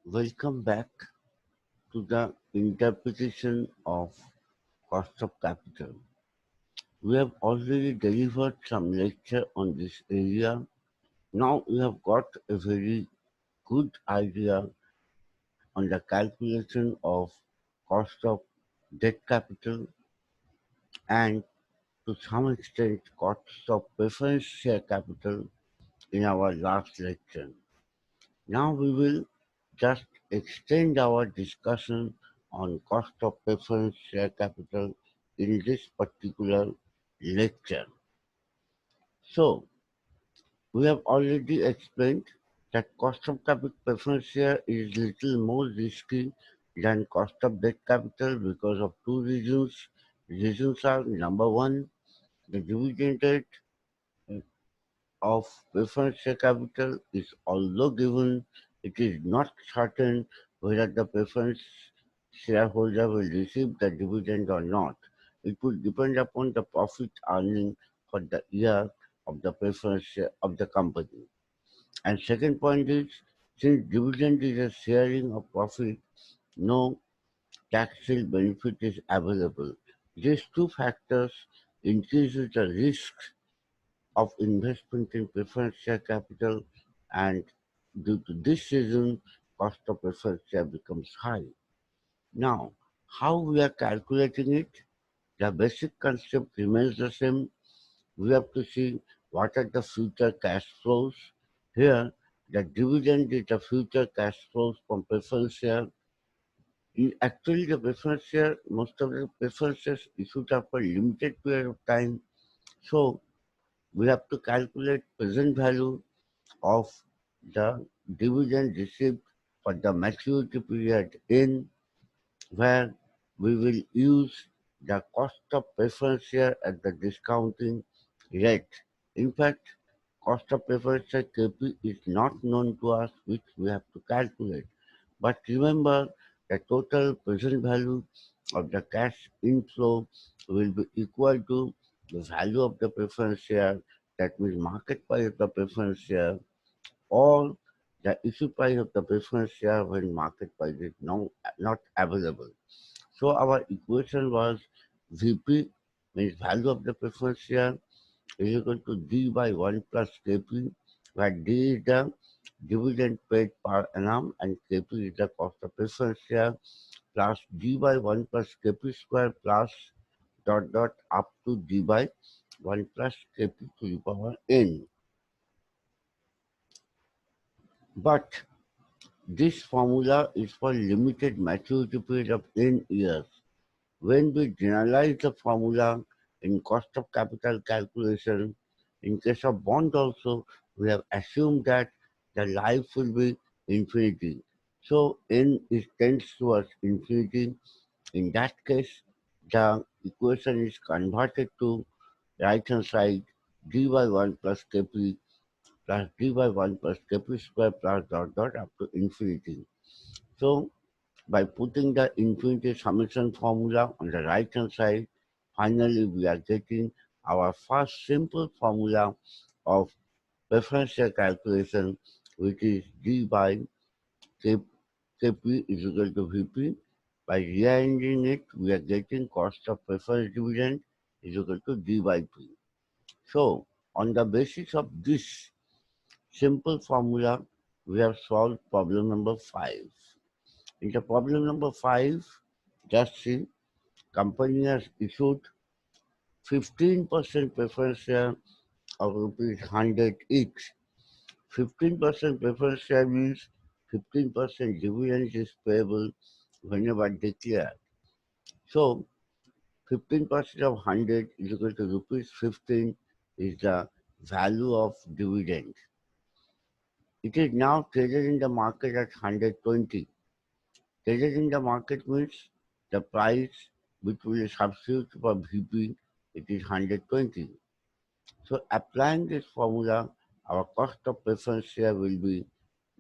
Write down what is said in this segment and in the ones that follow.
Welcome back to the interpretation of cost of capital. We have already delivered some lecture on this area. Now we have got a very good idea on the calculation of cost of debt capital and to some extent cost of preference share capital in our last lecture. Now we will just extend our discussion on cost of preference share capital in this particular lecture. So, we have already explained that cost of capital preference share is little more risky than cost of debt capital because of two reasons. Reasons are number one, the dividend rate of preference share capital is although given, it is not certain whether the preference shareholder will receive the dividend or not. It will depend upon the profit earning for the year of the preference share of the company. And second point is, since dividend is a sharing of profit, no taxable benefit is available. These two factors increases the risk of investment in preferred share capital, and due to this reason, cost of preferred share becomes high. Now, how we are calculating it? The basic concept remains the same. We have to see what are the future cash flows. Here, the dividend is the future cash flows from preferred share. Actually, the preferred share, most of the preferred shares issued are for limited period of time. So, we have to calculate present value of the dividend received for the maturity period in where we will use the cost of preference share at the discounting rate. In fact, cost of preference share KP is not known to us, which we have to calculate. But remember, the total present value of the cash inflow will be equal to the value of the preference share, that means market price of the preference share, or the issue price of the preference share when market price is not available. So our equation was VP, means value of the preference share, is equal to D by 1 plus KP, where D is the dividend paid per annum and KP is the cost of preference share, plus D by 1 plus KP square plus dot dot up to D by 1 plus KP to the power N. But this formula is for limited maturity period of n years. When we generalize the formula in cost of capital calculation, in case of bond also, we have assumed that the life will be infinity. So n is tends towards infinity. In that case, the equation is converted to right hand side d by 1 plus kp plus d by 1 plus kp square plus dot dot up to infinity. So by putting the infinity summation formula on the right hand side, finally we are getting our first simple formula of preferential calculation, which is d by K, kp is equal to vp. By rearranging it, we are getting cost of preference dividend is equal to d by p. So on the basis of this simple formula, we have solved problem number 5. In the problem number 5, just see, company has issued 15% preference share of rupees 100 each. 15% preference share means 15% dividend is payable whenever declared. So 15% of 100 is equal to rupees 15 is the value of dividend. It is now traded in the market at 120. Traded in the market means the price which will substitute for VP, it is 120. So applying this formula, our cost of preference share will be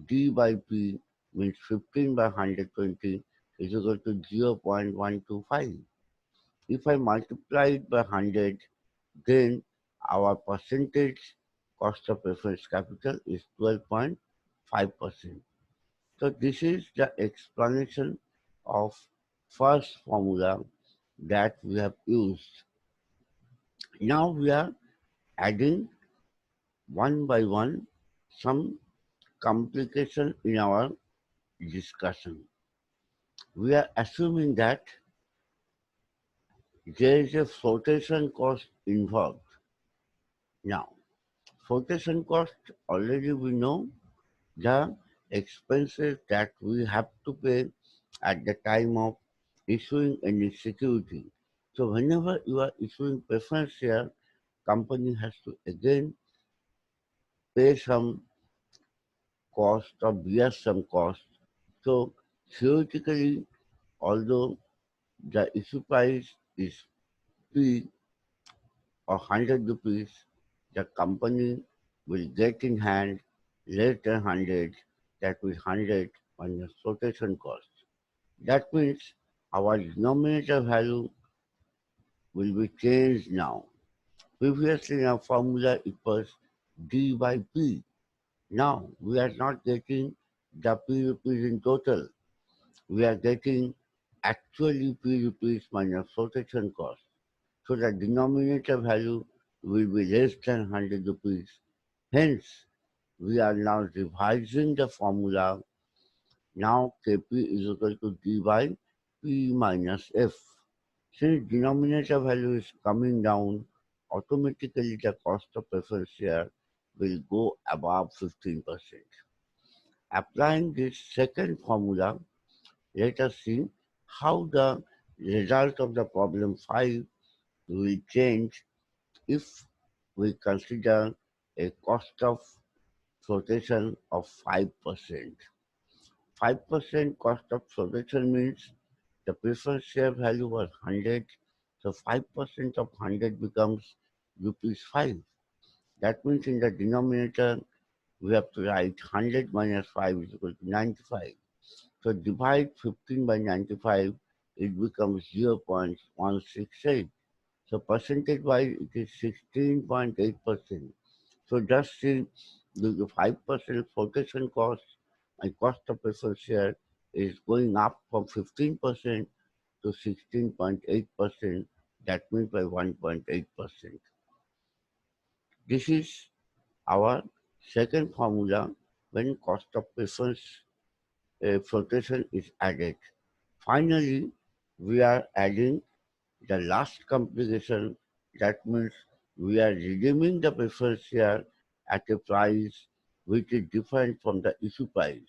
D by P, means 15 by 120 is equal to 0.125. If I multiply it by 100, then our percentage cost of preference capital is 12.5%. So this is the explanation of first formula that we have used. Now we are adding one by one some complication in our discussion. We are assuming that there is a flotation cost involved. Now, flotation cost already we know the expenses that we have to pay at the time of issuing any security. So whenever you are issuing preference share, company has to again pay some cost or bear some cost. So theoretically, although the issue price is P or 100 rupees, the company will get in hand less than 100, that will 100 minus flotation cost. That means our denominator value will be changed now. Previously in our formula it was D by P. Now we are not getting the P rupees in total. We are getting actually P rupees minus flotation cost. So the denominator value will be less than 100 rupees. Hence, we are now revising the formula. Now Kp is equal to D by P minus F. Since denominator value is coming down, automatically the cost of preference share will go above 15%. Applying this second formula, let us see how the result of the problem 5 will change if we consider a cost of flotation of 5%. 5% cost of flotation means the preference share value was 100, so 5% of 100 becomes rupees 5. That means in the denominator we have to write 100 minus 5 is equal to 95. So divide 15 by 95, it becomes 0.168. So percentage wise it is 16.8%. So just see the 5% flotation cost and cost of preference share is going up from 15% to 16.8%. That means by 1.8%. This is our second formula when cost of preference flotation is added. Finally, we are adding the last complication. That means we are redeeming the preference share at a price which is different from the issue price.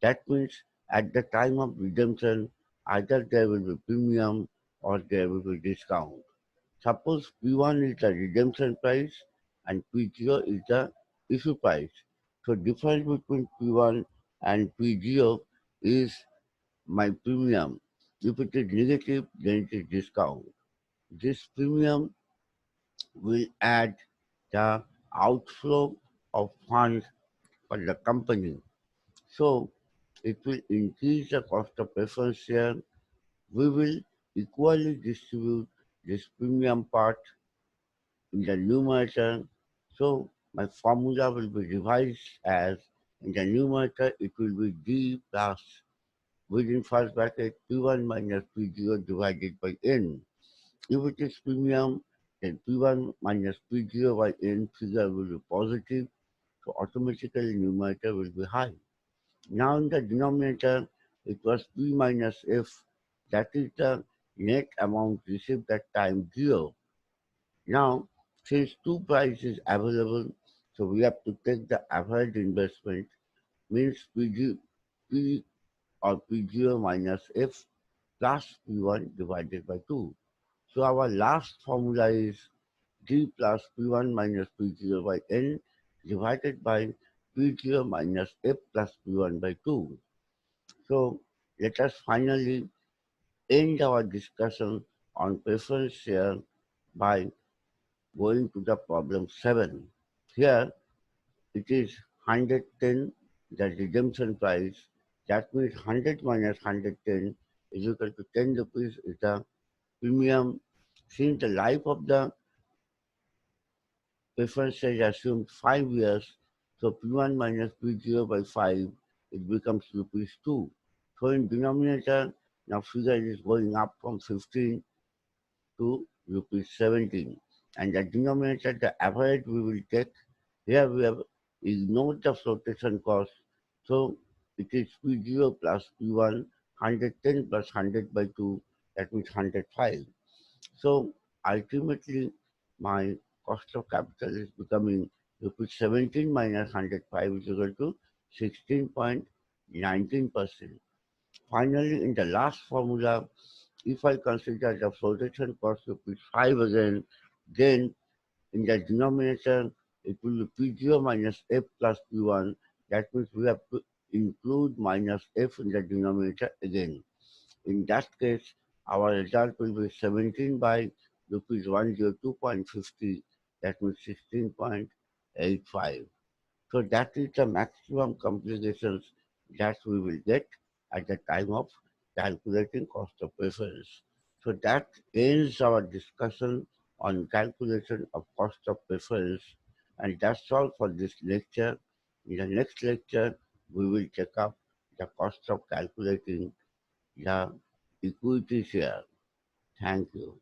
That means at the time of redemption, either there will be premium or there will be discount. Suppose P1 is the redemption price and P0 is the issue price. So difference between P1 and P0 is my premium. If it is negative, then it is discount. This premium will add the outflow of funds for the company. So it will increase the cost of preference share. We will equally distribute this premium part in the numerator. So my formula will be revised as in the numerator it will be D plus within first bracket P1 minus P0 divided by N. If it is premium, then P1 minus P0 by N figure will be positive, so automatically numerator will be high. Now in the denominator, it was P minus F, that is the net amount received at time 0. Now, since two prices available, so we have to take the average investment, means P or P0 minus F plus P1 divided by 2. So our last formula is D plus P1 minus P0 by N divided by P0 minus F plus P1 by 2. So let us finally end our discussion on preference share by going to the problem 7. Here it is 110, the redemption price. That means 100 minus 110 is equal to 10 rupees is the premium. Since the life of the preference share assumed 5 years, so P1 minus P0 by 5 it becomes rupees 2. So in denominator, now figure is going up from 15 to rupees 17. And the denominator, the average we will take, here we have ignored the flotation cost. So it is P0 plus P1, 110 plus 100 by 2, that means 105. So ultimately, my cost of capital is becoming rupees 17 minus 105 is equal to 16.19%. Finally, in the last formula, if I consider the flotation cost rupees 5 again, then in the denominator it will be P0 minus F plus P1. That means we have to include minus F in the denominator again. In that case, our result will be 17 by rupees 102.50, that means 16.85. So that is the maximum complications that we will get at the time of calculating cost of preference. So that ends our discussion on calculation of cost of preference, and that's all for this lecture. In the next lecture, we will take up the cost of calculating the equity share. Thank you.